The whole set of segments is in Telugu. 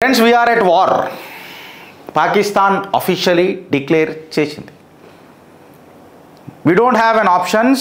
Friends, we are at war. Pakistan officially declared చేసింది. We don't have an options.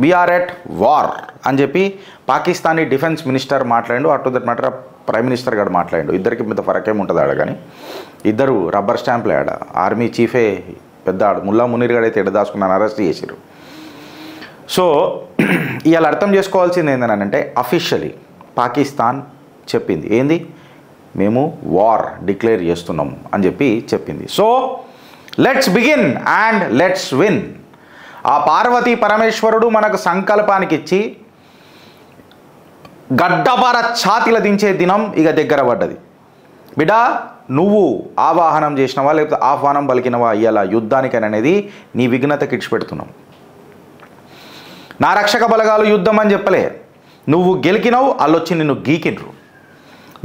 We are at war అని చెప్పి పాకిస్తానీ డిఫెన్స్ మినిస్టర్ మాట్లాడిండు. అటు దట్ మ్యాటర్ ప్రైమ్ మినిస్టర్ గారు మాట్లాడిండు. ఇద్దరికి పెద్ద ఫరక్ ఏముంటుంది ఆడ, కానీ ఇద్దరు రబ్బర్ స్టాంప్లే ఆడ. ఆర్మీ చీఫే పెద్ద ముల్లా మునీర్ గారు అయితే ఎడ దాచుకున్నాను అరెస్ట్ చేసిరు. సో ఇవాళ అర్థం చేసుకోవాల్సింది ఏంటంటే అఫీషియలీ పాకిస్తాన్ చెప్పింది ఏంది, మేము వార్ డిక్లేర్ చేస్తున్నాం అని చెప్పి చెప్పింది. So let's begin and let's win. ఆ పార్వతీ పరమేశ్వరుడు మనకు సంకల్పానికి ఇచ్చి గడ్డపార ఛాతిల దించే దినం ఇక దగ్గర పడ్డది. బిడ్డా, నువ్వు ఆవాహనం చేసినవా లేకపోతే ఆహ్వానం పలికినవా ఇవాళ యుద్ధానికని అనేది నీ విఘ్నతకి ఇడిచిపెడుతున్నాం. నా రక్షక బలగాలు యుద్ధం అని చెప్పలే. నువ్వు గెలికినవు, వాళ్ళొచ్చి నిన్ను గీకినరు.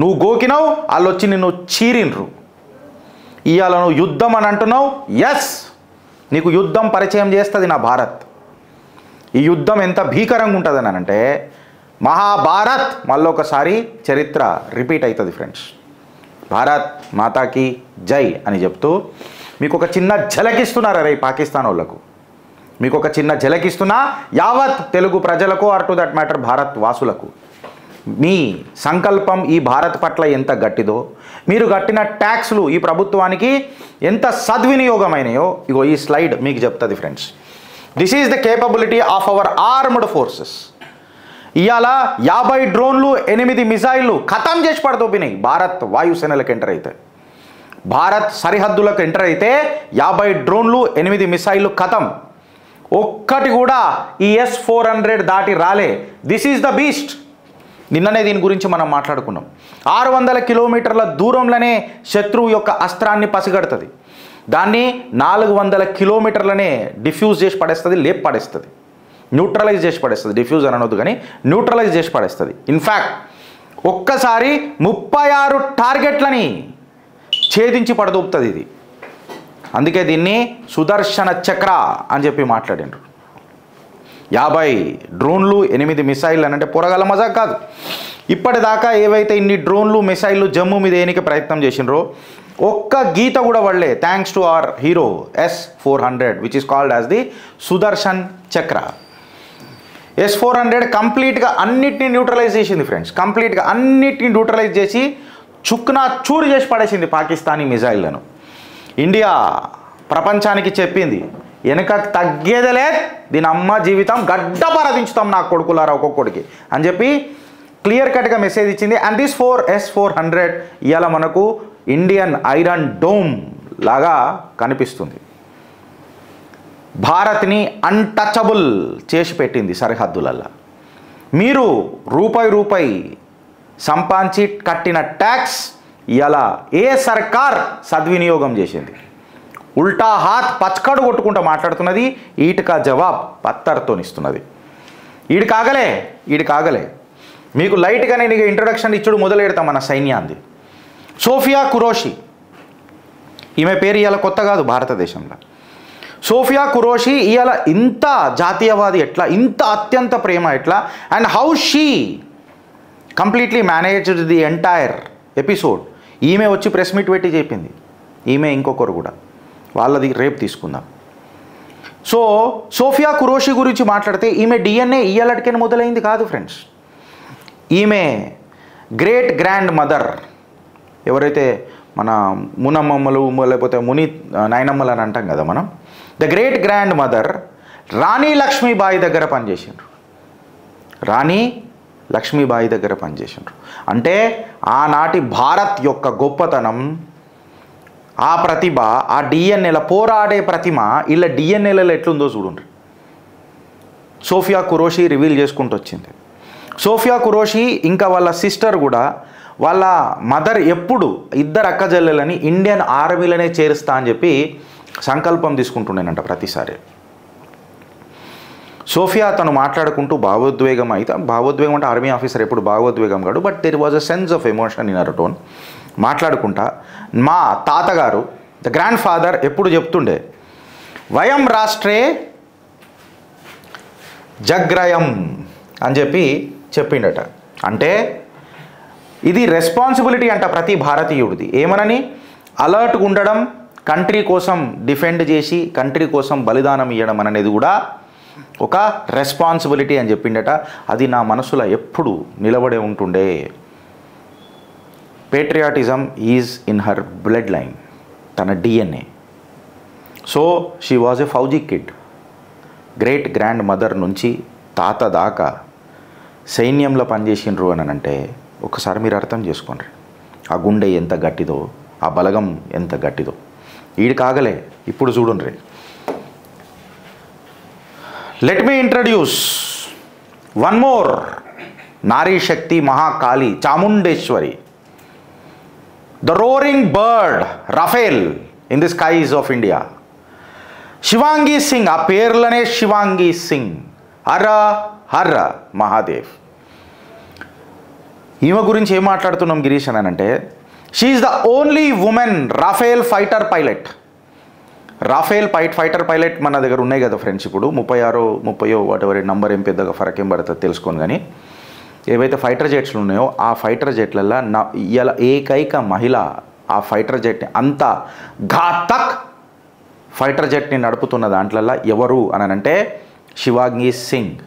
నువ్వు గోకినావు, వాళ్ళు వచ్చి నిన్ను చీరినరు. ఇవాళ నువ్వు యుద్ధం అని అంటున్నావు. ఎస్, నీకు యుద్ధం పరిచయం చేస్తుంది నా భారత్. ఈ యుద్ధం ఎంత భీకరంగా ఉంటుంది అని అంటే మహాభారత్ మళ్ళొకసారి చరిత్ర రిపీట్ అవుతుంది ఫ్రెండ్స్. భారత్ మాతాకి జై అని చెప్తూ మీకు ఒక చిన్న ఝలకిస్తున్నారు అరే పాకిస్తాన్ వాళ్ళకు. మీకు ఒక చిన్న ఝలకిస్తున్నా యావత్ తెలుగు ప్రజలకు or to that matter Bharat వాసులకు. మీ సంకల్పం ఈ భారత్ పట్ల ఎంత గట్టిదో, మీరు కట్టిన ట్యాక్స్లు ఈ ప్రభుత్వానికి ఎంత సద్వినియోగమైనయో ఇగో ఈ స్లైడ్ మీకు చెప్తుంది friends. This is the capability of our armed forces. ఇవాళ 50 డ్రోన్లు 8 మిసైళ్ళు ఖతం చేసి పడుతోపినాయి భారత్ వాయుసేనలకు ఎంటర్ అయితే. భారత్ సరిహద్దులకు ఎంటర్ అయితే 50 డ్రోన్లు 8 మిసైళ్ళు ఖతం. ఒక్కటి కూడా ఈ S-400 దాటి రాలే. This is the beast. నిన్ననే దీని గురించి మనం మాట్లాడుకున్నాం. 600 కిలోమీటర్ల దూరంలోనే శత్రువు యొక్క అస్త్రాన్ని పసిగడుతుంది. దాన్ని 400 కిలోమీటర్లనే డిఫ్యూజ్ చేసి పడేస్తుంది, లేపు పడేస్తుంది, న్యూట్రలైజ్ చేసి పడేస్తుంది. డిఫ్యూజ్ అని అనొద్దు కానీ న్యూట్రలైజ్ చేసి పడేస్తుంది. ఇన్ఫ్యాక్ట్ ఒక్కసారి 36 టార్గెట్లని ఛేదించి పడదూపుతుంది ఇది. అందుకే దీన్ని సుదర్శన చక్ర అని చెప్పి మాట్లాడినారు. 50 డ్రోన్లు 8 మిసైళ్ళు అని అంటే పొరగల మజాక్ కాదు. ఇప్పటిదాకా ఏవైతే ఇన్ని డ్రోన్లు మిసైళ్ళు జమ్మూ మీద ఏనికి ప్రయత్నం చేసినారో ఒక్క గీత కూడా పడలే. Thanks to our hero S-400 which is called as the Sudarshan చక్ర. S-400 కంప్లీట్గా అన్నిటినీ న్యూట్రలైజ్ చేసింది ఫ్రెండ్స్. కంప్లీట్గా అన్నిటిని న్యూట్రలైజ్ చేసి చుక్కున చూరు చేసి పడేసింది పాకిస్తానీ మిసైళ్లను. ఇండియా ప్రపంచానికి చెప్పింది వెనక తగ్గేదలే, దీని అమ్మ జీవితం గడ్డ పరదించుతాం నా కొడుకులారా ఒక్కొక్కడికి అని చెప్పి క్లియర్ కట్గా మెసేజ్ ఇచ్చింది. అండ్ దిస్ S-400 ఇవాళ మనకు ఇండియన్ ఐరన్ డోమ్ లాగా కనిపిస్తుంది. భారత్ని అన్టచబుల్ చేసి పెట్టింది సరిహద్దులల్లో. మీరు రూపాయి సంపాదించి కట్టిన ట్యాక్స్ ఇవాళ ఏ సర్కార్ సద్వినియోగం చేసింది? ఉల్టా హాత్ పచ్చకడు కొట్టుకుంటూ మాట్లాడుతున్నది. ఈటుకా జవాబ్ పత్తర్తోనిస్తున్నది. ఈడు కాగలే మీకు లైట్గా నేను ఇక ఇంట్రొడక్షన్ ఇచ్చుడు మొదలెడతాం మన సైన్యాన్ని. సోఫియా కురోషి, ఈమె పేరు ఇవాళ కొత్త కాదు భారతదేశంలో. సోఫియా కురోషి ఇవాళ ఇంత జాతీయవాది ఎట్లా, ఇంత అత్యంత ప్రేమ ఎట్లా, and how she completely managed the entire episode. ఈమె వచ్చి ప్రెస్ మీట్ పెట్టి చెప్పింది. ఈమె ఇంకొకరు కూడా, వాళ్ళది రేపు తీసుకుందాం. సో సోఫియా కురోషి గురించి మాట్లాడితే ఈమె DNA ఇయ్యాలటికైనా మొదలైంది కాదు ఫ్రెండ్స్. ఈమె గ్రేట్ గ్రాండ్ మదర్, ఎవరైతే మన మునమ్మమ్మలు లేకపోతే ముని నాయనమ్మలు అని అంటాం కదా మనం, ద గ్రేట్ గ్రాండ్ మదర్ రాణి లక్ష్మీబాయి దగ్గర పనిచేసిండ్రు. రాణి లక్ష్మీబాయి దగ్గర పనిచేసిండ్రు. అంటే ఆనాటి భారత్ యొక్క గొప్పతనం, ఆ ప్రతిభ, ఆ DNAల పోరాడే ప్రతిమ ఇలా DNAలలో ఎట్లుందో చూడండి. సోఫియా కురోషి రివీల్ చేసుకుంటూ వచ్చింది. సోఫియా కురోషి ఇంకా వాళ్ళ సిస్టర్ కూడా వాళ్ళ మదర్ ఎప్పుడు ఇద్దరు అక్కజల్లెలని ఇండియన్ ఆర్మీలోనే చేరుస్తా అని చెప్పి సంకల్పం తీసుకుంటుండేనంట ప్రతిసారి. సోఫియా తను మాట్లాడుకుంటూ భావోద్వేగం అయితే, భావోద్వేగం అంటే ఆర్మీ ఆఫీసర్ ఎప్పుడు భావోద్వేగం కాదు, but there was a sense of emotion in our tone. మాట్లాడుకుంటా మా తాతగారు ద గ్రాండ్ ఫాదర్ ఎప్పుడు చెప్తుండే, వయం రాష్ట్రే జగ్రయం అని చెప్పి చెప్పిండట. అంటే ఇది రెస్పాన్సిబిలిటీ అంట ప్రతి భారతీయుడిది. ఏమనని? అలర్ట్గా ఉండడం, కంట్రీ కోసం డిఫెండ్ చేసి కంట్రీ కోసం బలిదానం ఇవ్వడం అనేది కూడా ఒక రెస్పాన్సిబిలిటీ అని చెప్పిండట. అది నా మనసులో ఎప్పుడు నిలబడే ఉంటుండే. Patriotism is in her bloodline, తన DNA. So she was a fauji kid. Great grandmother నుంచి తాత దాకా సైన్యంలో పనిచేసిండ్రు అని అంటే ఒకసారి మీరు అర్థం చేసుకోండి. ఆ గుండె ఎంత గట్టిదో, ఆ బలగం ఎంత గట్టిదో. ఈడు కాగలే. ఇప్పుడు చూడండి. Let me introduce one more nari shakti, Mahakali, Chamundeshwari, the roaring bird Rafale in the skies of India, Shivangi Singh. ఆ పేర్లనే శివాంగి సింగ్. హర హర మహాదేవ్. ఈమె గురించి ఏం మాట్లాడుతున్నాం గిరీష్ అని అంటే, she is the only women Raphael fighter pilot. Raphael fighter pilot మన దగ్గర ఉన్నాయి కదా ఫ్రెండ్స్. ఇప్పుడు 36-30 వాటెవర్ నంబర్ ఏం పెద్దగా ఫరక్ ఏం పడుతుంది తెలుసుకోను. కానీ ఏవైతే ఫైటర్ జెట్స్లు ఉన్నాయో ఆ ఫైటర్ జెట్లలో ఇలా ఏకైక మహిళ ఆ ఫైటర్ జెట్ని, అంత ఘాతక్ ఫైటర్ జెట్ని నడుపుతున్న దాంట్లల్లో ఎవరు అని అంటే శివాంగి సింగ్.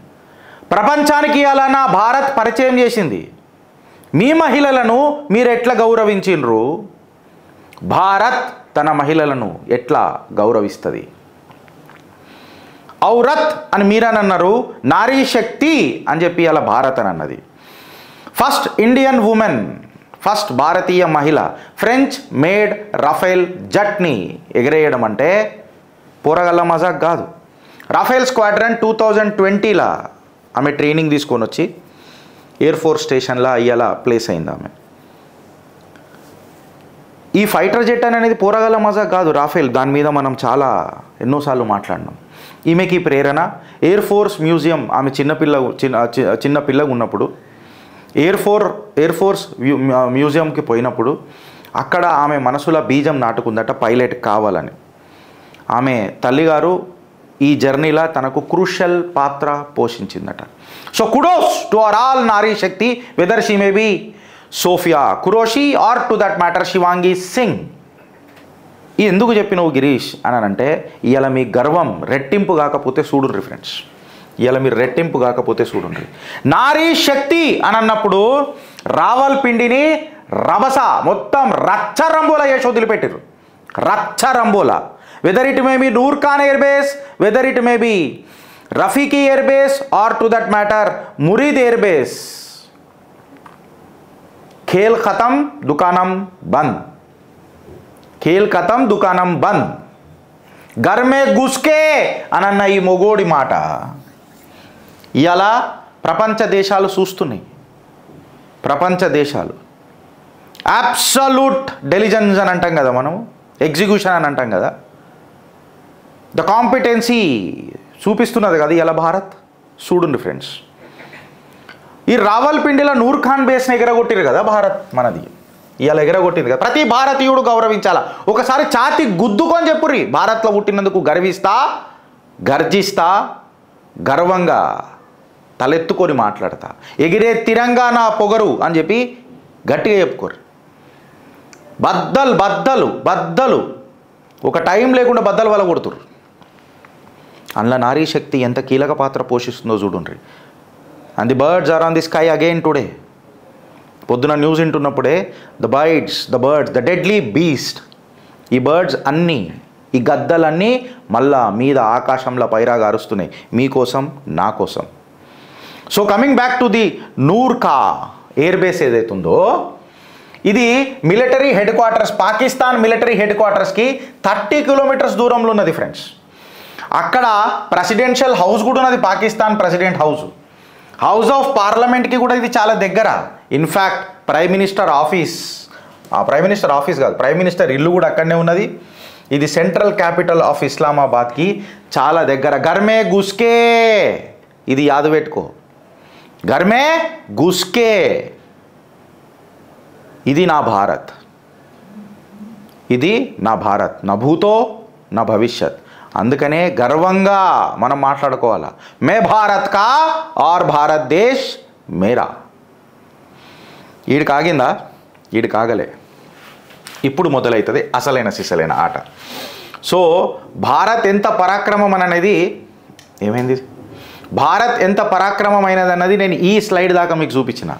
ప్రపంచానికి అలా నా భారత్ పరిచయం చేసింది. మీ మహిళలను మీరు ఎట్లా గౌరవించిండ్రు? భారత్ తన మహిళలను ఎట్లా గౌరవిస్తుంది? ఔరత్ అని మీరనన్నారు, నారీ శక్తి అని చెప్పి అలా భారత్ అని అన్నది. ఫస్ట్ ఇండియన్ ఉమెన్, ఫస్ట్ భారతీయ మహిళ ఫ్రెంచ్ మేడ్ రఫేల్ జట్ని ఎగరేయడం అంటే పోరగల్ల మజాక్ కాదు. రఫేల్ స్క్వాడ్రన్ 2020లో ఆమె ట్రైనింగ్ తీసుకొని వచ్చి ఎయిర్ ఫోర్స్ స్టేషన్లో అయ్యేలా ప్లేస్ అయింది ఆమె. ఈ ఫైటర్ జెట్ అనేది పోరగల మజా కాదు రాఫేల్. దాని మీద మనం చాలా ఎన్నోసార్లు మాట్లాడినాం. ఈమెకి ప్రేరణ ఎయిర్ ఫోర్స్ మ్యూజియం. ఆమె చిన్న పిల్లగా ఉన్నప్పుడు ఎయిర్ ఫోర్స్ మ్యూజియంకి పోయినప్పుడు అక్కడ ఆమె మనసులో బీజం నాటుకుందట పైలట్ కావాలని. ఆమె తల్లిగారు ఈ జర్నీలో తనకు క్రూషల్ పాత్ర పోషించిందట. So kudos to our all nari shakti, whether she may be Sofiya Qureshi or to that matter Shivangi Singh. ఇది ఎందుకు చెప్పినవు గిరీష్ అని అంటే, ఇవాళ మీ గర్వం రెట్టింపు కాకపోతే చూడుండ్రి ఫ్రెండ్స్. ఇవాళ మీరు రెట్టింపు కాకపోతే చూడుండ్రి. నారీ శక్తి అని అన్నప్పుడు రావల్పిండిని రభస మొత్తం రచ్చరంబోలా చేసి వదిలిపెట్టారు. రచ్చరంబోలా. Whether it may be Nur Khan air base, whether it may be Rafiqui air base or to that matter Murid air base. खेल खत्म दुकानम बंद, खेल खत्म दुकानम बंद, घर में घुस के అనన్న ఈ మొగోడి మాట ఇలా ప్రపంచ దేశాలు చూస్తున్నాయి. ప్రపంచ దేశాలు అబ్సల్యూట్ డెలిజెన్స్ అని అంటాం కదా మనం, ఎగ్జిక్యూషన్ అని అంటాం కదా, ద కాంపిటెన్సీ చూపిస్తున్నది కదా ఇలా భారత్. చూడండి ఫ్రెండ్స్, ఈ రావల్పిండిలో నూర్ ఖాన్ బేస్ని ఎగరగొట్టిరు కదా భారత్ మనది. ఇవాళ ఎగరగొట్టింది కదా. ప్రతి భారతీయుడు గౌరవించాలా. ఒకసారి ఛాతి గుద్దుకొని చెప్పుర్రి, భారత్లో పుట్టినందుకు గర్విస్తా, గర్జిస్తా, గర్వంగా తలెత్తుకొని మాట్లాడతా, ఎగిరే తిరంగా నా పొగరు అని చెప్పి గట్టిగా చెప్పుకోరు. బద్దలు బద్దలు బద్దలు ఒక టైం లేకుండా బద్దలు వల్ల కొడుతురు. అందులో నారీ శక్తి ఎంత కీలక పాత్ర పోషిస్తుందో చూడండి. And the birds are on the sky again today. పొద్దున న్యూస్ వింటున్నప్పుడే the birds the deadly beast, ఈ బర్డ్స్ అన్నీ, ఈ గద్దలన్నీ మళ్ళా మీద ఆకాశంలో పైరాగా అరుస్తున్నాయి మీకోసం, నా కోసం. So coming back to the Nur Khan air base ఏదైతుందో, ఇది military headquarters, Pakistan military హెడ్ క్వార్టర్స్కి 30 కిలోమీటర్స్ దూరంలో ఉన్నది ఫ్రెండ్స్. అక్కడ ప్రెసిడెన్షియల్ హౌస్ కూడా ఉన్నది, పాకిస్తాన్ ప్రెసిడెంట్ హౌస్ ఆఫ్ పార్లమెంట్కి కూడా ఇది చాలా దగ్గర. ఇన్ఫ్యాక్ట్ ప్రైమ్ మినిస్టర్ ఆఫీస్ కాదు, ప్రైమ్ మినిస్టర్ ఇల్లు కూడా అక్కడనే ఉన్నది. ఇది సెంట్రల్ క్యాపిటల్ ఆఫ్ ఇస్లామాబాద్కి చాలా దగ్గర. గర్మే గుస్కే, ఇది యాద పెట్టుకో, గర్మే గుస్కే. ఇది నా భారత్, ఇది నా భారత్, నా భూతో నా భవిష్యత్. అందుకనే గర్వంగా మనం మాట్లాడుకోవాలా, మే భారత్ కా ఆర్ భారత్ దేశ్ మేరా. ఈడికి ఆగిందా? ఈడికి ఆగలే. ఇప్పుడు మొదలవుతుంది అసలైన సిసలైన ఆట. సో భారత్ ఎంత పరాక్రమం అనేది ఏమైంది, భారత్ ఎంత పరాక్రమమైనది అన్నది నేను ఈ స్లైడ్ దాకా మీకు చూపించిన.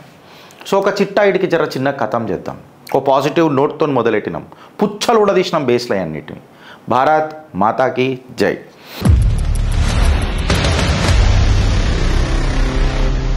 సో ఒక చిట్టా ఇటుకి జర చిన్న కథం చేద్దాం. ఒక పాజిటివ్ నోట్తో మొదలెట్టినాం, పుచ్చలు ఉడదీసినాం బేస్లై అన్నిటిని. భారత్ మాతాకి జై.